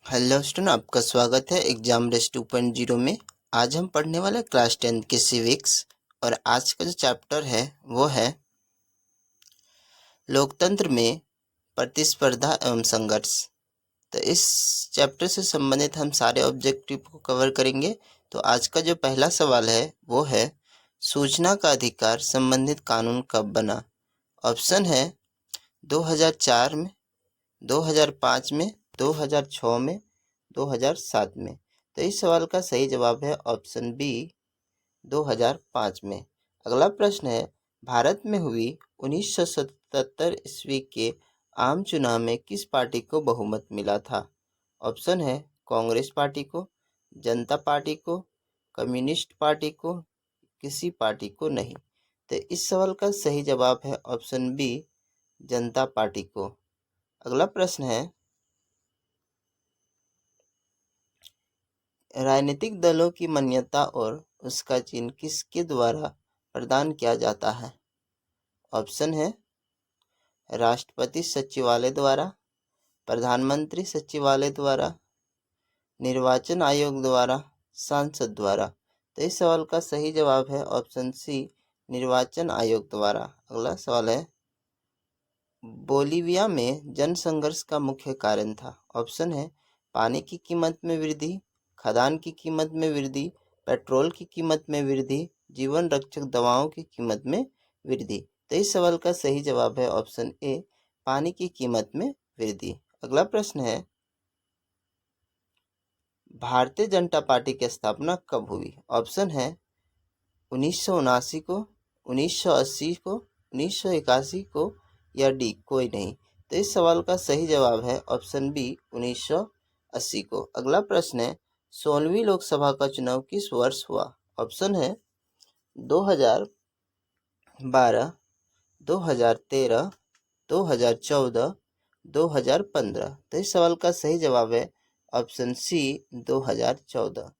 Hello student, आपका स्वागत है एग्जाम रेस 2.0 में। आज हम पढ़ने वाले क्लास 10 के सिविक्स और आज का जो चैप्टर है वो है लोकतंत्र में प्रतिस्पर्धा एवं संघर्ष। तो इस चैप्टर से संबंधित हम सारे ऑब्जेक्टिव को कवर करेंगे। तो आज का जो पहला सवाल है वो है सूचना का अधिकार संबंधित कानून कब बना। ऑप्शन है 2004 में, 2005 में, 2006 में, 2007 में। तो इस सवाल का सही जवाब है ऑप्शन बी 2005 में। अगला प्रश्न है भारत में हुई 1977 ईस्वी के आम चुनाव में किस पार्टी को बहुमत मिला था। ऑप्शन है कांग्रेस पार्टी को, जनता पार्टी को, कम्युनिस्ट पार्टी को, किसी पार्टी को नहीं। तो इस सवाल का सही जवाब है ऑप्शन बी जनता पार्टी को। अगला प्रश्न है राजनीतिक दलों की मान्यता और उसका चिन्ह किसके द्वारा प्रदान किया जाता है। ऑप्शन है राष्ट्रपति सचिवालय द्वारा, प्रधानमंत्री सचिवालय द्वारा, निर्वाचन आयोग द्वारा, सांसद द्वारा। तो इस सवाल का सही जवाब है ऑप्शन सी निर्वाचन आयोग द्वारा। अगला सवाल है बोलीविया में जनसंघर्ष का मुख्य कारण था। ऑप्शन है पानी की कीमत में वृद्धि, खदान की कीमत में वृद्धि, पेट्रोल की कीमत में वृद्धि, जीवन रक्षक दवाओं की कीमत में वृद्धि। तो इस सवाल का सही जवाब है ऑप्शन ए पानी की कीमत में वृद्धि। अगला प्रश्न है भारतीय जनता पार्टी की स्थापना कब हुई। ऑप्शन है 1979 को, 1980 को, 1981 को या डी कोई नहीं। तो इस सवाल का सही जवाब है ऑप्शन बी 1980 को। अगला प्रश्न है 16वीं लोकसभा का चुनाव किस वर्ष हुआ। ऑप्शन है 2012, 2013, 2014, 2015। तो इस सवाल का सही जवाब है ऑप्शन सी 2014।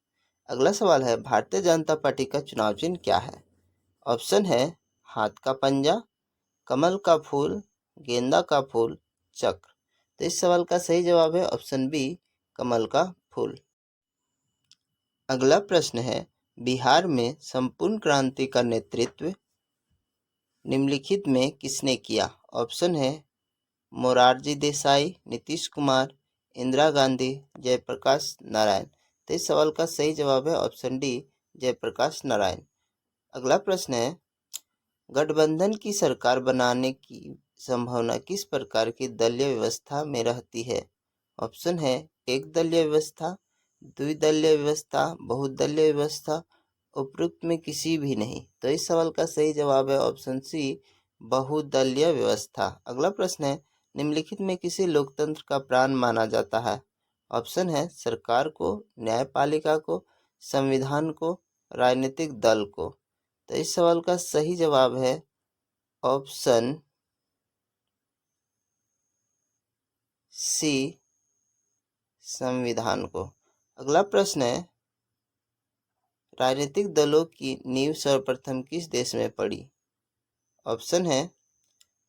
अगला सवाल है भारतीय जनता पार्टी का चुनाव चिन्ह क्या है। ऑप्शन है हाथ का पंजा, कमल का फूल, गेंदा का फूल, चक्र। तो इस सवाल का सही जवाब है ऑप्शन बी कमल का फूल। अगला प्रश्न है बिहार में संपूर्ण क्रांति का नेतृत्व निम्नलिखित में किसने किया। ऑप्शन है मोरारजी देसाई, नीतीश कुमार, इंदिरा गांधी, जयप्रकाश नारायण। तो इस सवाल का सही जवाब है ऑप्शन डी जयप्रकाश नारायण। अगला प्रश्न है गठबंधन की सरकार बनाने की संभावना किस प्रकार की दलीय व्यवस्था में रहती है। ऑप्शन है एक दलीय व्यवस्था, द्विदलीय व्यवस्था, बहुदलीय व्यवस्था, उपरोक्त में किसी भी नहीं। तो इस सवाल का सही जवाब है ऑप्शन सी बहुदलीय व्यवस्था। अगला प्रश्न है निम्नलिखित में किसी लोकतंत्र का प्राण माना जाता है। ऑप्शन है सरकार को, न्यायपालिका को, संविधान को, राजनीतिक दल को। तो इस सवाल का सही जवाब है ऑप्शन सी संविधान को। अगला प्रश्न है राजनीतिक दलों की नींव सर्वप्रथम किस देश में पड़ी। ऑप्शन है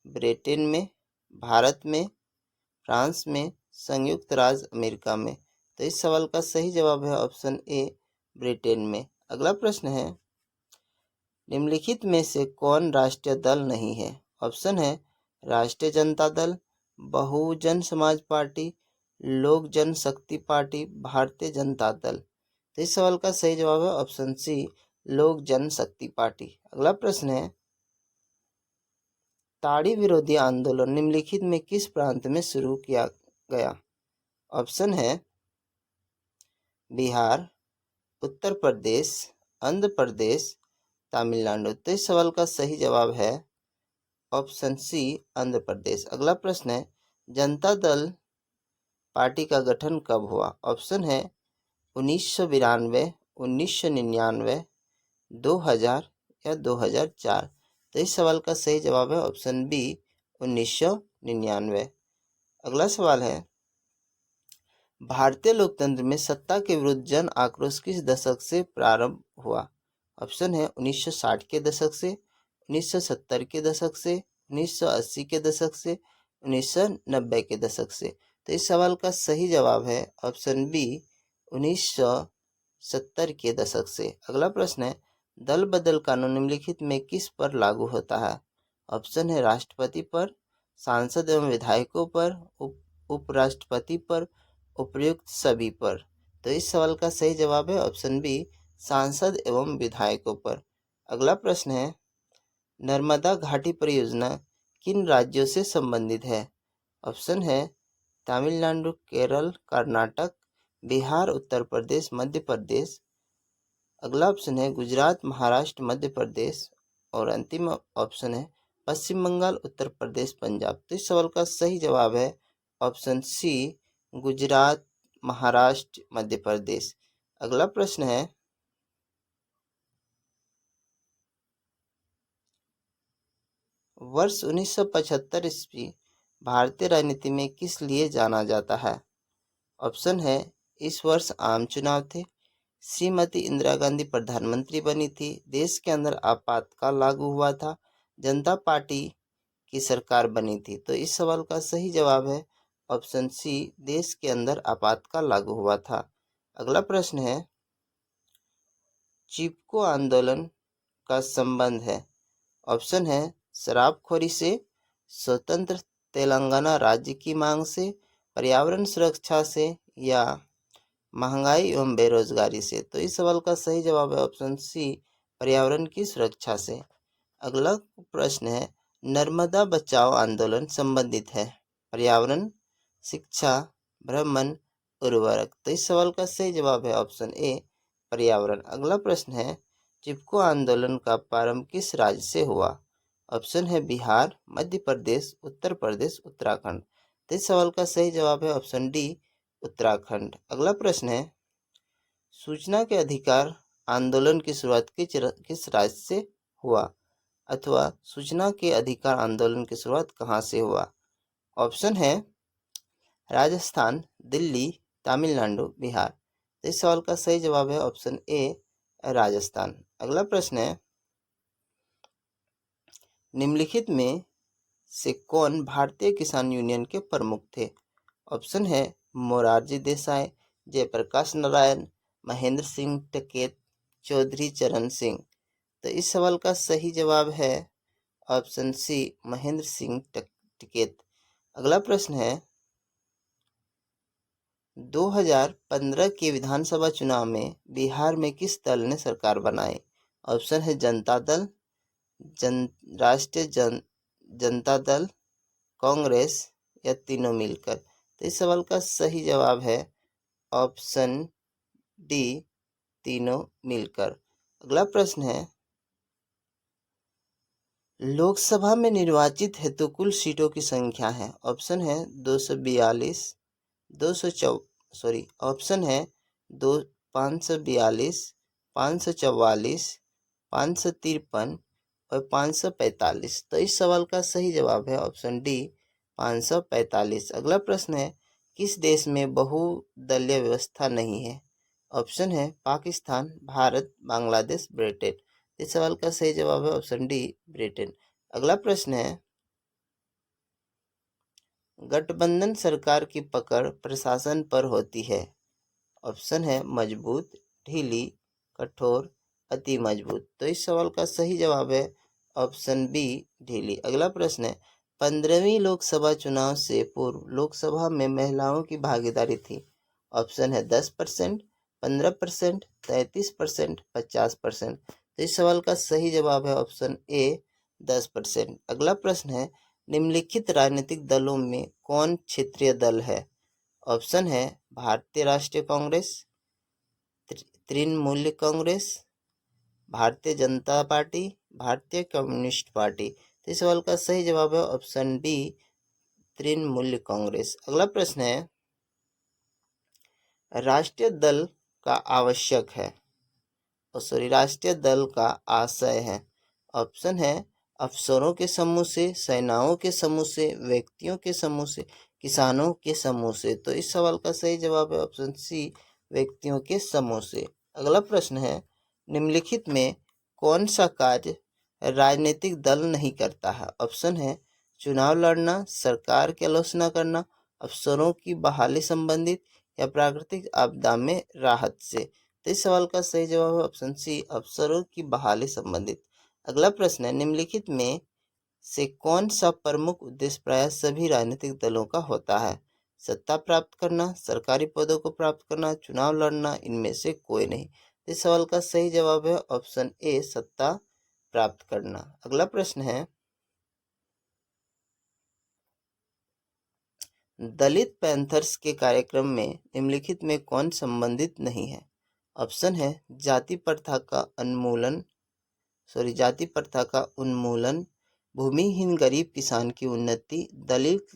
ब्रिटेन में, भारत में, फ्रांस में, संयुक्त राज्य अमेरिका में। तो इस सवाल का सही जवाब है ऑप्शन ए ब्रिटेन में। अगला प्रश्न है निम्नलिखित में से कौन राष्ट्रीय दल नहीं है। ऑप्शन है राष्ट्रीय जनता दल, बहुजन समाज पार्टी, लोक जनशक्ति पार्टी, भारतीय जनता दल। तो इस सवाल का सही जवाब है ऑप्शन सी लोक जनशक्ति पार्टी। अगला प्रश्न है ताड़ी विरोधी आंदोलन निम्नलिखित में किस प्रांत में शुरू किया गया। ऑप्शन है बिहार, उत्तर प्रदेश, आंध्र प्रदेश, तमिलनाडु। तो इस सवाल का सही जवाब है ऑप्शन सी आंध्र प्रदेश। अगला प्रश्न है जनता दल पार्टी का गठन कब हुआ। ऑप्शन है 1992, 1999, 2000 या 2004। तो इस सवाल का सही जवाब है ऑप्शन बी 1999। अगला सवाल है भारतीय लोकतंत्र में सत्ता के विरुद्ध जन आक्रोश किस दशक से प्रारंभ हुआ। ऑप्शन है 1960 के दशक से, 1970 के दशक से, 1980 के दशक से, 1990 के दशक से। तो इस सवाल का सही जवाब है ऑप्शन बी 1970 के दशक से। अगला प्रश्न है दल बदल कानून निम्नलिखित में किस पर लागू होता है? ऑप्शन है राष्ट्रपति पर, सांसद एवं विधायकों पर, उपराष्ट्रपति पर, उपयुक्त सभी पर। तो इस सवाल का सही जवाब है ऑप्शन बी सांसद एवं विधायकों पर। अगला प्रश्न है नर्मदा घाटी परियोजना किन राज्यों से संबंधित है? ऑप्शन है तमिलनाडु, केरल, कर्नाटक, बिहार, उत्तर प्रदेश, मध्य प्रदेश। अगला ऑप्शन है गुजरात, महाराष्ट्र, मध्य प्रदेश और अंतिम ऑप्शन है पश्चिम बंगाल, उत्तर प्रदेश, पंजाब। तो इस सवाल का सही जवाब है ऑप्शन सी गुजरात, महाराष्ट्र, मध्य प्रदेश। अगला प्रश्न है वर्ष 1975 ईस्वी भारतीय राजनीति में किस लिए जाना जाता है? ऑप्शन है इस वर्ष आम चुनाव थे, श्रीमती इंदिरा गांधी प्रधानमंत्री बनी थी, देश के अंदर आपातकाल लागू हुआ था, जनता पार्टी की सरकार बनी थी। तो इस सवाल का सही जवाब है ऑप्शन सी देश के अंदर आपातकाल लागू हुआ था। अगला प्रश्न है चिपको आंदोलन का संबंध है? ऑप्शन है शराबखोरी से, स्वतंत्र तेलंगाना राज्य की मांग से, पर्यावरण सुरक्षा से या महंगाई एवं बेरोजगारी से। तो इस सवाल का सही जवाब है ऑप्शन सी पर्यावरण की सुरक्षा से। अगला प्रश्न है नर्मदा बचाओ आंदोलन संबंधित है पर्यावरण, शिक्षा, भ्रमण, उर्वरक। तो इस सवाल का सही जवाब है ऑप्शन ए पर्यावरण। अगला प्रश्न है चिपको आंदोलन का प्रारंभ किस राज्य से हुआ? ऑप्शन है बिहार, मध्य प्रदेश, उत्तर प्रदेश, उत्तराखंड। तो इस सवाल का सही जवाब है ऑप्शन डी उत्तराखंड। अगला प्रश्न है सूचना के अधिकार आंदोलन की शुरुआत किस राज्य से हुआ अथवा सूचना के अधिकार आंदोलन की शुरुआत कहाँ से हुआ? ऑप्शन है राजस्थान, दिल्ली, तमिलनाडु, बिहार। तो इस सवाल का सही जवाब है ऑप्शन ए राजस्थान। अगला प्रश्न है निम्नलिखित में से कौन भारतीय किसान यूनियन के प्रमुख थे? ऑप्शन है मोरारजी देसाई, जयप्रकाश नारायण, महेंद्र सिंह टिकैत, चौधरी चरण सिंह। तो इस सवाल का सही जवाब है ऑप्शन सी महेंद्र सिंह टिकैत। अगला प्रश्न है 2015 के विधानसभा चुनाव में बिहार में किस दल ने सरकार बनाई? ऑप्शन है जनता दल, राष्ट्रीय जनता दल, कांग्रेस या तीनों मिलकर। तो इस सवाल का सही जवाब है ऑप्शन डी तीनों मिलकर। अगला प्रश्न है लोकसभा में निर्वाचित हेतु कुल सीटों की संख्या है? ऑप्शन है 242, ऑप्शन है 542, 544, 553 और 545। तो इस सवाल का सही जवाब है ऑप्शन डी 545। अगला प्रश्न है किस देश में बहुदलीय व्यवस्था नहीं है? ऑप्शन है पाकिस्तान, भारत, बांग्लादेश, ब्रिटेन। इस सवाल का सही जवाब है ऑप्शन डी ब्रिटेन। अगला प्रश्न है गठबंधन सरकार की पकड़ प्रशासन पर होती है? ऑप्शन है मजबूत, ढीली, कठोर, अति मजबूत। तो इस सवाल का सही जवाब है ऑप्शन बी ढीली। अगला प्रश्न है 15वीं लोकसभा चुनाव से पूर्व लोकसभा में महिलाओं की भागीदारी थी? ऑप्शन है 10%, 15%, 33%, 50%। तो इस सवाल का सही जवाब है ऑप्शन ए 10%। अगला प्रश्न है निम्नलिखित राजनीतिक दलों में कौन क्षेत्रीय दल है? ऑप्शन है भारतीय राष्ट्रीय कांग्रेस, तृणमूल कांग्रेस, भारतीय जनता पार्टी, भारतीय कम्युनिस्ट पार्टी। तो इस सवाल का सही जवाब है ऑप्शन डी तृणमूल कांग्रेस। अगला प्रश्न है राष्ट्रीय दल का आवश्यक है राष्ट्रीय दल का आशय है? ऑप्शन है अफसरों के समूह से, सेनाओं के समूह से, व्यक्तियों के समूह से, किसानों के समूह से। तो इस सवाल का सही जवाब है ऑप्शन सी व्यक्तियों के समूह से। अगला प्रश्न है निम्नलिखित में कौन सा कार्य राजनीतिक दल नहीं करता है? ऑप्शन है चुनाव लड़ना, सरकार की आलोचना करना, अफसरों की बहाली संबंधित या प्राकृतिक आपदा में राहत से। तो इस सवाल का सही जवाब है ऑप्शन सी, अफसरों की बहाली संबंधित। अगला प्रश्न है, निम्नलिखित में से कौन सा प्रमुख उद्देश्य प्राय सभी राजनीतिक दलों का होता है? सत्ता प्राप्त करना, सरकारी पदों को प्राप्त करना, चुनाव लड़ना, इनमें से कोई नहीं। इस सवाल का सही जवाब है ऑप्शन ए, सत्ता प्राप्त करना। अगला प्रश्न है, दलित पैंथर्स के कार्यक्रम में निम्नलिखित में कौन संबंधित नहीं है? ऑप्शन है जाति प्रथा का उन्मूलन, भूमिहीन गरीब किसान की उन्नति, दलित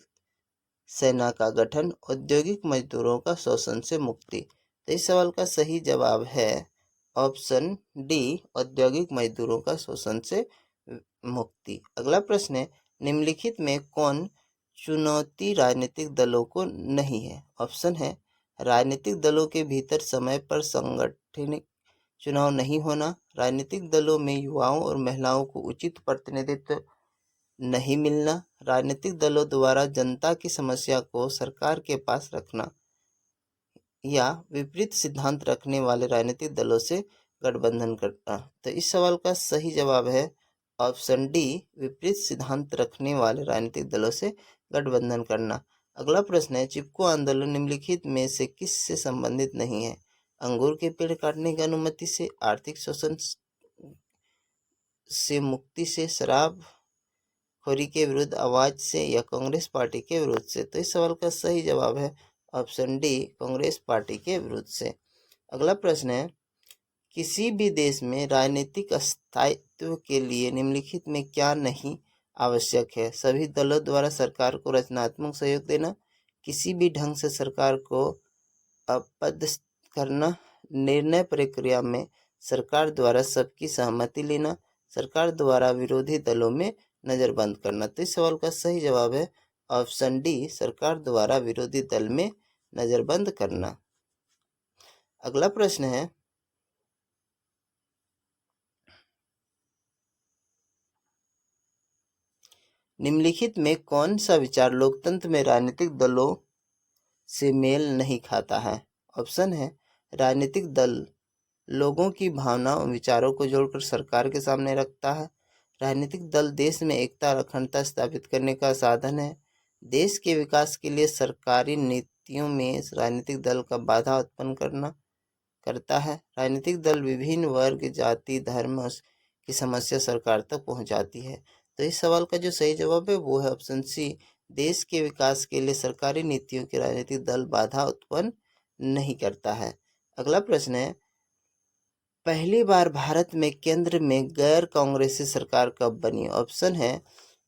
सेना का गठन, औद्योगिक मजदूरों का शोषण से मुक्ति। तो इस सवाल का सही जवाब है ऑप्शन डी, औद्योगिक मजदूरों का शोषण से मुक्ति। अगला प्रश्न है, निम्नलिखित में कौन चुनौती राजनीतिक दलों को नहीं है? ऑप्शन है राजनीतिक दलों के भीतर समय पर संगठनिक चुनाव नहीं होना, राजनीतिक दलों में युवाओं और महिलाओं को उचित प्रतिनिधित्व नहीं मिलना, राजनीतिक दलों द्वारा जनता की समस्या को सरकार के पास रखना, या विपरीत सिद्धांत रखने वाले राजनीतिक दलों से गठबंधन करना। तो इस सवाल का सही जवाब है ऑप्शन डी, विपरीत सिद्धांत रखने वाले राजनीतिक दलों से गठबंधन करना। अगला प्रश्न है, चिपको आंदोलन निम्नलिखित में से किस से संबंधित नहीं है? अंगूर के पेड़ काटने की अनुमति से, आर्थिक शोषण से मुक्ति से, शराब खोरी के विरुद्ध आवाज से, या कांग्रेस पार्टी के विरोध से। तो इस सवाल का सही जवाब है ऑप्शन डी, कांग्रेस पार्टी के विरोध से। अगला प्रश्न है, किसी भी देश में राजनीतिक स्थायित्व के लिए निम्नलिखित में क्या नहीं आवश्यक है? सभी दलों द्वारा सरकार को रचनात्मक सहयोग देना, किसी भी ढंग से सरकार को अपदस्थ करना, निर्णय प्रक्रिया में सरकार द्वारा सबकी सहमति लेना, सरकार द्वारा विरोधी दलों में नजरबंद करना। तो इस सवाल का सही जवाब है ऑप्शन डी, सरकार द्वारा विरोधी दल में नजरबंद करना। अगला प्रश्न है, निम्नलिखित में कौन सा विचार लोकतंत्र में राजनीतिक दलों से मेल नहीं खाता है? ऑप्शन है राजनीतिक दल लोगों की भावनाओं और विचारों को जोड़कर सरकार के सामने रखता है, राजनीतिक दल देश में एकता और अखंडता स्थापित करने का साधन है, देश के विकास के लिए सरकारी नीतियों में राजनीतिक दल का बाधा उत्पन्न करता है, राजनीतिक दल विभिन्न वर्ग, जाति, धर्म की समस्या सरकार तक पहुंचाती है। तो इस सवाल का जो सही जवाब है वो है ऑप्शन सी, देश के विकास के लिए सरकारी नीतियों के राजनीतिक दल बाधा उत्पन्न नहीं करता है। अगला प्रश्न है, पहली बार भारत में केंद्र में गैर कांग्रेसी सरकार कब बनी? ऑप्शन है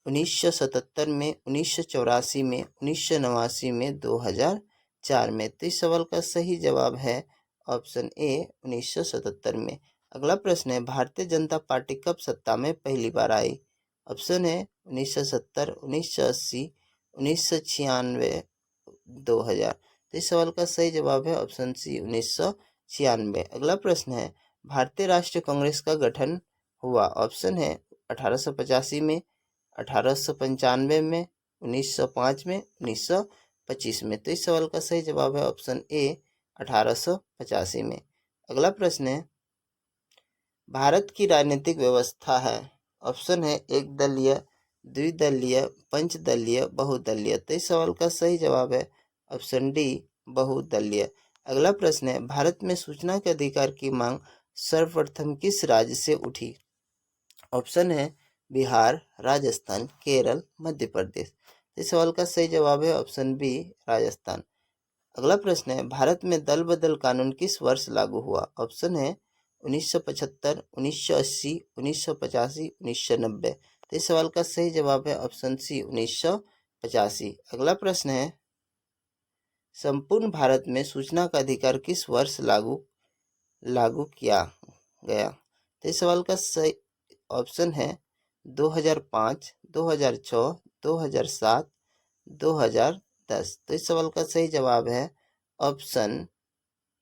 1977 में, 1984 में, 1989 में, 2004 में। तो इस सवाल का सही जवाब है ऑप्शन ए, 1977 में। अगला प्रश्न है, भारतीय जनता पार्टी कब सत्ता में पहली बार आई? ऑप्शन है 1970, 1980, 1996, 2000। तो इस सवाल का सही जवाब है ऑप्शन सी, 1996। अगला प्रश्न है, भारतीय राष्ट्रीय कांग्रेस का गठन हुआ? ऑप्शन है 1885 में, 1895 में, 1905 में, 1925 में। तो इस सवाल का सही जवाब है ऑप्शन ए, 1885 में। अगला प्रश्न है, भारत की राजनीतिक व्यवस्था है? ऑप्शन है एक दलीय, द्विदलीय, पंचदलीय, बहुदलीय। तो इस सवाल का सही जवाब है ऑप्शन डी, बहुदलीय। अगला प्रश्न है, भारत में सूचना के अधिकार की मांग सर्वप्रथम किस राज्य से उठी? ऑप्शन है बिहार, राजस्थान, केरल, मध्य प्रदेश। इस सवाल का सही जवाब है ऑप्शन बी, राजस्थान। अगला प्रश्न है, भारत में दल बदल कानून किस वर्ष लागू हुआ? ऑप्शन है 1975, 1980, 1985, 1990। तो इस सवाल का सही जवाब है ऑप्शन सी, 1985। अगला प्रश्न है, संपूर्ण भारत में सूचना का अधिकार किस वर्ष लागू किया गया? तो इस सवाल का सही ऑप्शन है 2005, 2006, 2007, 2010। तो इस सवाल का सही जवाब है ऑप्शन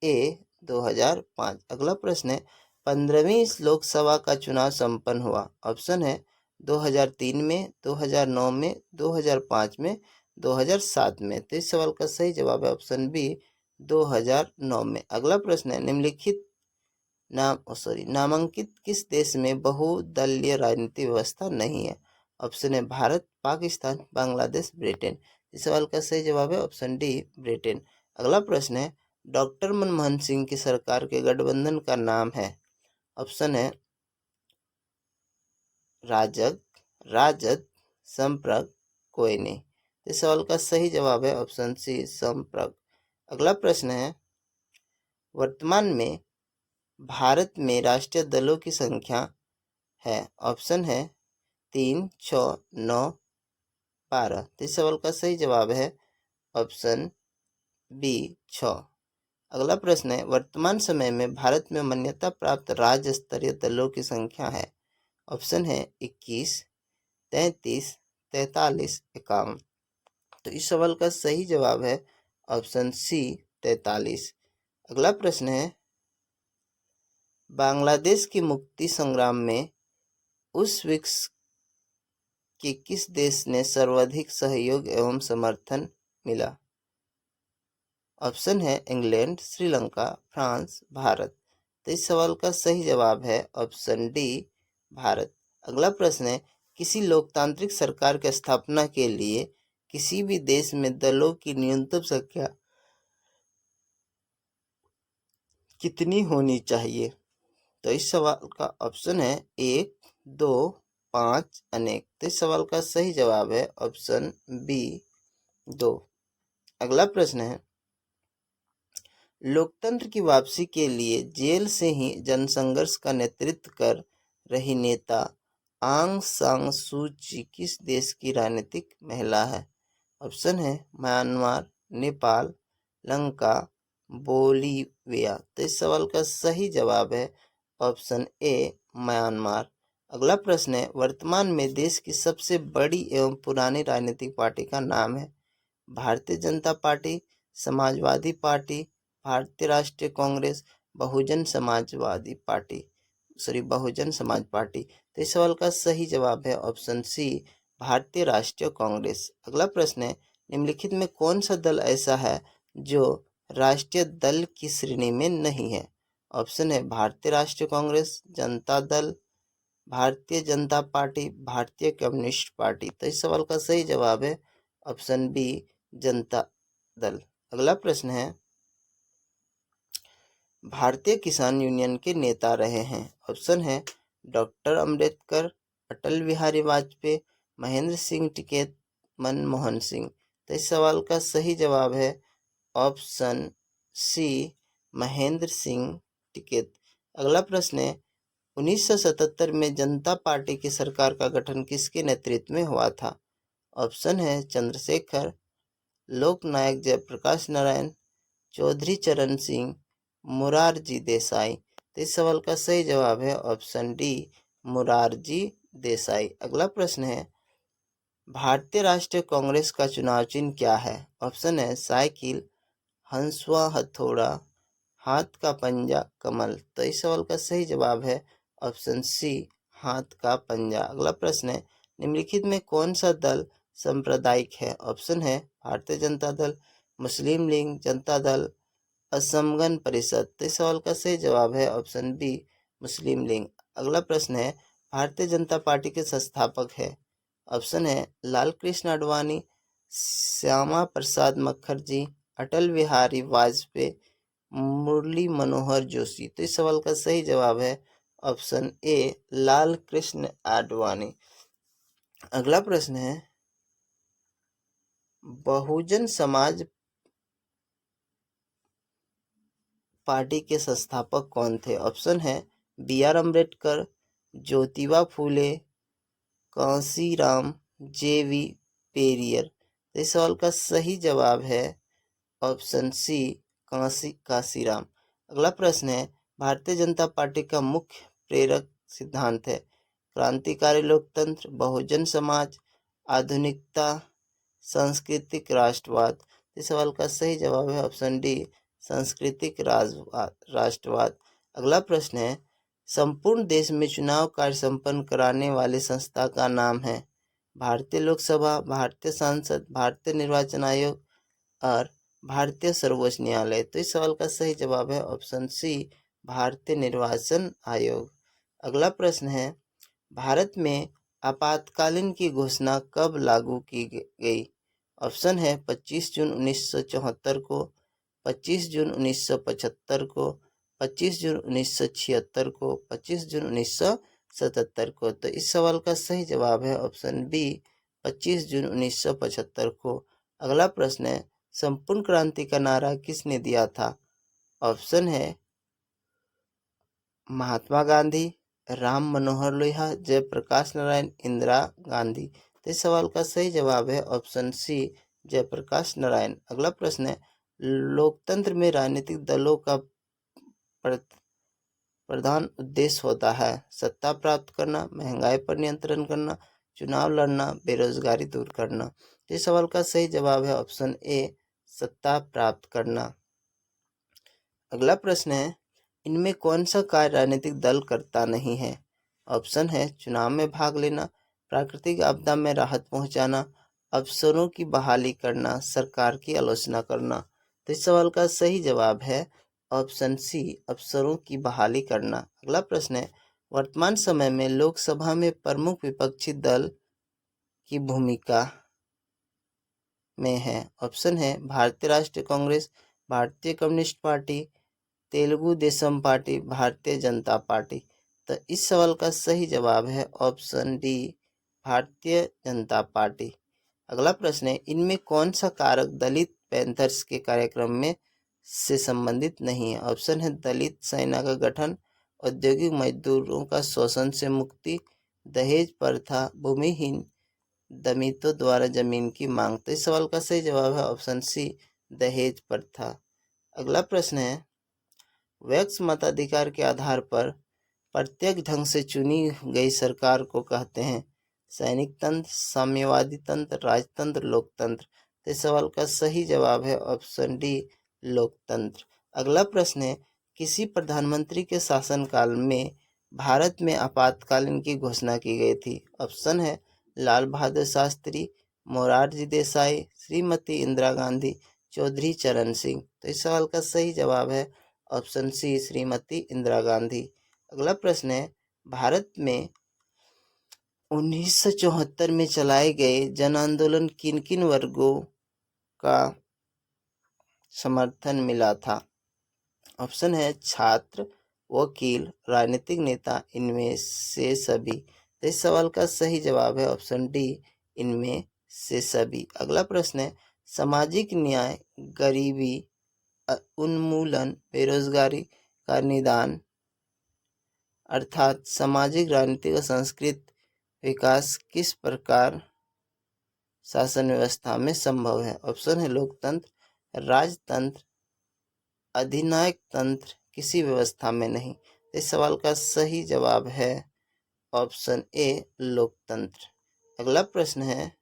ए, 2005। अगला प्रश्न है, 15वीं लोकसभा का चुनाव संपन्न हुआ? ऑप्शन है 2003 में, 2009 में, 2005 में, 2007 में। तो इस सवाल का सही जवाब है ऑप्शन बी 2009 में। अगला प्रश्न है नामांकित किस देश में बहुदलीय राजनीतिक व्यवस्था नहीं है? ऑप्शन है भारत, पाकिस्तान, बांग्लादेश, ब्रिटेन। इस सवाल का सही जवाब है ऑप्शन डी ब्रिटेन। अगला प्रश्न है डॉक्टर मनमोहन सिंह की सरकार के गठबंधन का नाम है? ऑप्शन है राजद, संप्रग, कोई नहीं। इस सवाल का सही जवाब है ऑप्शन सी संप्रग। अगला प्रश्न है वर्तमान में भारत में राष्ट्रीय दलों की संख्या है? ऑप्शन है 3, 6, 9, 12। इस सवाल का सही जवाब है ऑप्शन बी 6। अगला प्रश्न है वर्तमान समय में भारत में मान्यता प्राप्त राज्य स्तरीय दलों की संख्या है? ऑप्शन है 21, 33, 43, 51। तो इस सवाल का सही जवाब है ऑप्शन सी 43। अगला प्रश्न है बांग्लादेश की मुक्ति संग्राम में उस विश्व के किस देश ने सर्वाधिक सहयोग एवं समर्थन मिला? ऑप्शन है इंग्लैंड, श्रीलंका, फ्रांस, भारत। तो इस सवाल का सही जवाब है ऑप्शन डी भारत। अगला प्रश्न है किसी लोकतांत्रिक सरकार की स्थापना के लिए किसी भी देश में दलों की न्यूनतम संख्या कितनी होनी चाहिए? तो इस सवाल का ऑप्शन है 1, 2, 5, अनेक। तो इस सवाल का सही जवाब है ऑप्शन बी 2। अगला प्रश्न है लोकतंत्र की वापसी के लिए जेल से ही जनसंघर्ष का नेतृत्व कर रही नेता आंग सान सू ची किस देश की राजनीतिक महिला है? ऑप्शन है म्यांमार, नेपाल, लंका, बोलीविया। तो इस सवाल का सही जवाब है ऑप्शन ए म्यांमार। अगला प्रश्न है वर्तमान में देश की सबसे बड़ी एवं पुरानी राजनीतिक पार्टी का नाम है? भारतीय जनता पार्टी, समाजवादी पार्टी, भारतीय राष्ट्रीय कांग्रेस, बहुजन समाज पार्टी। तो इस सवाल का सही जवाब है ऑप्शन सी भारतीय राष्ट्रीय कांग्रेस। अगला प्रश्न है निम्नलिखित में कौन सा दल ऐसा है जो राष्ट्रीय दल की श्रेणी में नहीं है? ऑप्शन है भारतीय राष्ट्रीय कांग्रेस, जनता दल, भारतीय जनता पार्टी, भारतीय कम्युनिस्ट पार्टी। तो इस सवाल का सही जवाब है ऑप्शन बी जनता दल। अगला प्रश्न है भारतीय किसान यूनियन के नेता रहे हैं? ऑप्शन है डॉक्टर अंबेडकर, अटल बिहारी वाजपेयी, महेंद्र सिंह टिकैत, मनमोहन सिंह। तो इस सवाल का सही जवाब है ऑप्शन सी महेंद्र सिंह टिकैत। अगला प्रश्न है 1977 में जनता पार्टी की सरकार का गठन किसके नेतृत्व में हुआ था? ऑप्शन है चंद्रशेखर, लोकनायक जयप्रकाश नारायण, चौधरी चरण सिंह, मोरारजी देसाई। तो इस सवाल का सही जवाब है ऑप्शन डी मोरारजी देसाई। अगला प्रश्न है भारतीय राष्ट्रीय कांग्रेस का चुनाव चिन्ह क्या है? ऑप्शन है साइकिल, हंसुआ हथौड़ा, हाथ का पंजा, कमल। तो इस सवाल का सही जवाब है ऑप्शन सी हाथ का पंजा। अगला प्रश्न है निम्नलिखित में कौन सा दल सांप्रदायिक है? ऑप्शन है भारतीय जनता दल, मुस्लिम लीग, जनता दल, असम गण परिषद। तो इस सवाल का सही जवाब है ऑप्शन बी मुस्लिम लीग। अगला प्रश्न है भारतीय जनता पार्टी के संस्थापक है? ऑप्शन है लाल कृष्ण आडवाणी, श्यामा प्रसाद मुखर्जी, अटल बिहारी वाजपेयी, मुरली मनोहर जोशी। तो इस सवाल का सही जवाब है ऑप्शन ए लाल कृष्ण आडवाणी। अगला प्रश्न है बहुजन समाज पार्टी के संस्थापक कौन थे? ऑप्शन है B R Ambedkar, Jyotiba Phule, Kanshiram, J V. Periyar. तो इस सवाल का सही जवाब है ऑप्शन सी कांसीराम। अगला प्रश्न है भारतीय जनता पार्टी का मुख्य प्रेरक सिद्धांत है? क्रांतिकारी लोकतंत्र, बहुजन समाज, आधुनिकता, सांस्कृतिक राष्ट्रवाद। इस सवाल का सही जवाब है ऑप्शन डी सांस्कृतिक राष्ट्रवाद। अगला प्रश्न है संपूर्ण देश में चुनाव कार्य संपन्न कराने वाली संस्था का नाम है? भारतीय लोकसभा, भारतीय संसद, भारतीय निर्वाचन आयोग और भारतीय सर्वोच्च न्यायालय। तो इस सवाल का सही जवाब है ऑप्शन सी, भारतीय निर्वाचन आयोग। अगला प्रश्न है, भारत में आपातकालीन की घोषणा कब लागू की गई? ऑप्शन है 25 जून 1974 को, 25 जून 1975 को, 25 जून 1976 को, 25 जून 1977 को। तो इस सवाल का सही जवाब है ऑप्शन बी, 25 जून 1975 को। अगला प्रश्न है, संपूर्ण क्रांति का नारा किसने दिया था? ऑप्शन है महात्मा गांधी, राम मनोहर लोहिया, जयप्रकाश नारायण, इंदिरा गांधी। तो इस सवाल का सही जवाब है ऑप्शन सी, जयप्रकाश नारायण। अगला प्रश्न है, लोकतंत्र में राजनीतिक दलों का प्रधान उद्देश्य होता है? सत्ता प्राप्त करना, महंगाई पर नियंत्रण करना, चुनाव लड़ना, बेरोजगारी दूर करना। तो इस सवाल का सही जवाब है ऑप्शन ए, सत्ता प्राप्त करना। अगला प्रश्न है, इनमें कौन सा कार्य राजनीतिक दल करता नहीं है? ऑप्शन है चुनाव में भाग लेना, प्राकृतिक आपदा में राहत पहुंचाना, अफसरों की बहाली करना, सरकार की आलोचना करना। तो इस सवाल का सही जवाब है ऑप्शन सी, अफसरों की बहाली करना। अगला प्रश्न है, वर्तमान समय में लोकसभा में प्रमुख विपक्षी दल की भूमिका में है? ऑप्शन है भारतीय राष्ट्रीय कांग्रेस, भारतीय communist party, Telugu Desam party, Bharatiya Janata party. तो इस सवाल का सही जवाब है option D, Bharatiya Janata party. अगला प्रश्न है, इनमें कौन सा कारक दलित पैंथर्स के कार्यक्रम में से संबंधित नहीं है? ऑप्शन है दलित सेना का गठन, औद्योगिक मजदूरों का शोषण से मुक्ति, दहेज प्रथा, भूमिहीन दलितों द्वारा जमीन की मांग। तो इस सवाल का सही जवाब है ऑप्शन सी, दहेज प्रथा। अगला प्रश्न है, वैक्स मताधिकार के आधार पर प्रत्यक्ष ढंग से चुनी गई सरकार को कहते हैं? सैनिक तंत्र, साम्यवादी तंत्र, राजतंत्र, लोकतंत्र। तो इस सवाल का सही जवाब है ऑप्शन डी, लोकतंत्र। अगला प्रश्न है, किसी प्रधानमंत्री के शासनकाल में भारत में आपातकालीन की घोषणा की गई थी? ऑप्शन है लाल बहादुर शास्त्री, मोरारजी देसाई, श्रीमती इंदिरा गांधी, चौधरी चरण सिंह। तो इस सवाल का सही जवाब है ऑप्शन सी, श्रीमती इंदिरा गांधी। अगला प्रश्न है, भारत में 1974 में चलाए गए जन आंदोलन किन किन वर्गों का समर्थन मिला था? ऑप्शन है छात्र, वकील, राजनीतिक नेता, इनमें से सभी। तो इस सवाल का सही जवाब है ऑप्शन डी, इनमें से सभी। अगला प्रश्न है, सामाजिक न्याय, गरीबी उन्मूलन, बेरोजगारी का निदान अर्थात सामाजिक, राजनीतिक और सांस्कृतिक विकास किस प्रकार शासन व्यवस्था में संभव है? ऑप्शन है लोकतंत्र, राजतंत्र, अधिनायक तंत्र, किसी व्यवस्था में नहीं। इस सवाल का सही जवाब है ऑप्शन ए, लोकतंत्र। अगला प्रश्न है,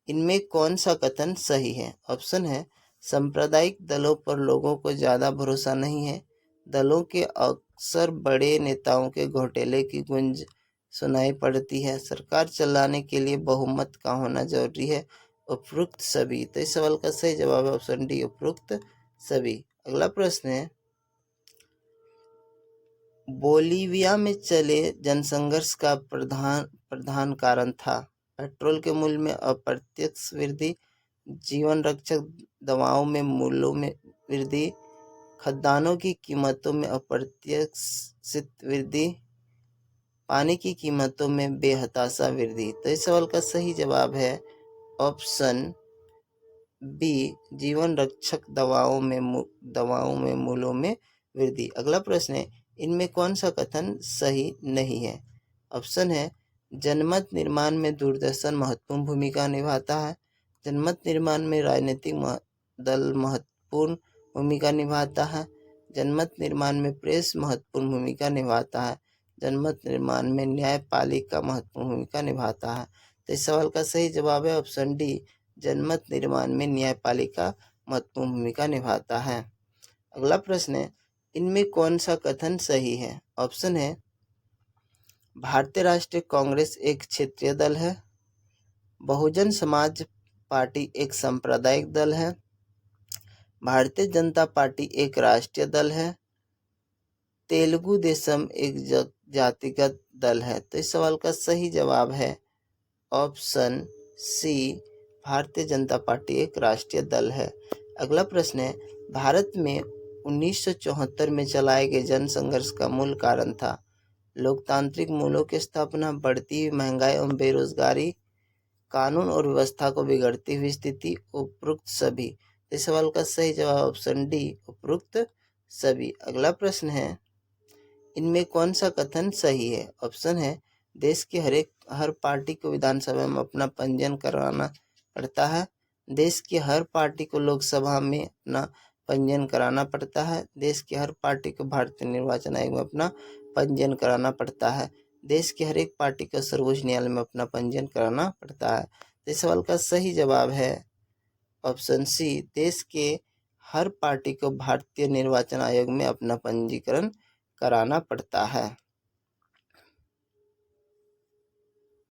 इनमें कौन सा कथन सही है? ऑप्शन है सांप्रदायिक दलों पर लोगों को ज्यादा भरोसा नहीं है, दलों के अक्सर बड़े नेताओं के घोटाले की गूंज सुनाई पड़ती है, सरकार चलाने के लिए बहुमत का होना जरूरी है, उपरोक्त सभी। तो इस सवाल का सही जवाब है ऑप्शन डी, उपरोक्त सभी। अगला प्रश्न है, बोलीविया में चले जनसंघर्ष का प्रधान कारण था? पेट्रोल के मूल्य में अप्रत्यक्ष वृद्धि, जीवन रक्षक दवाओं में मूल्यों में वृद्धि, खदानों की कीमतों में अप्रत्याशित वृद्धि, पानी की कीमतों में बेहताशा वृद्धि। तो इस सवाल का सही जवाब है ऑप्शन बी, जीवन रक्षक दवाओं में मूल्यों में वृद्धि। अगला प्रश्न है, इनमें कौन सा कथन सही नहीं है? ऑप्शन है जनमत निर्माण में दूरदर्शन महत्वपूर्ण भूमिका निभाता है, जनमत निर्माण में राजनीतिक दल महत्वपूर्ण भूमिका निभाता है, जनमत निर्माण में प्रेस महत्वपूर्ण भूमिका निभाता है, जनमत निर्माण में न्यायपालिका महत्वपूर्ण भूमिका निभाता है। तो इस सवाल का सही जवाब है ऑप्शन डी, जनमत निर्माण में न्यायपालिका महत्वपूर्ण भूमिका निभाता है। अगला प्रश्न है, इनमें कौन सा कथन सही है? ऑप्शन है भारतीय राष्ट्रीय कांग्रेस एक क्षेत्रीय दल है, बहुजन समाज पार्टी एक सांप्रदायिक दल है। भारतीय जनता पार्टी एक राष्ट्रीय दल है। तेलुगु देशम एक जातिगत दल है। तो इस सवाल का सही जवाब है option C, Bharatiya Janata party एक राष्ट्रीय दल है। अगला प्रश्न है, भारत में 1974 में चलाए गए जन संघर्ष का मूल कारण था लोकतांत्रिक मूल्यों की स्थापना, बढ़ती हुई महंगाई एवं बेरोजगारी, कानून और व्यवस्था को बिगड़ती हुई स्थिति, उपरोक्त सभी। इस सवाल का सही जवाब ऑप्शन डी, उपरोक्त सभी। अगला प्रश्न है, इनमें कौन सा कथन सही है? ऑप्शन है, देश की हर पार्टी को विधानसभा में अपना पंजीयन कराना पड़ता है। देश की हर पार्टी को लोकसभा में अपना पंजीयन कराना पड़ता है। देश की हर पार्टी को भारतीय निर्वाचन आयोग में अपना पंजीयन कराना पड़ता है। देश की हर एक पार्टी को सर्वोच्च न्यायालय में अपना पंजीयन कराना पड़ता है। इस सवाल का सही जवाब है ऑप्शन सी, देश के हर पार्टी को भारतीय निर्वाचन आयोग में अपना पंजीकरण कराना पड़ता है।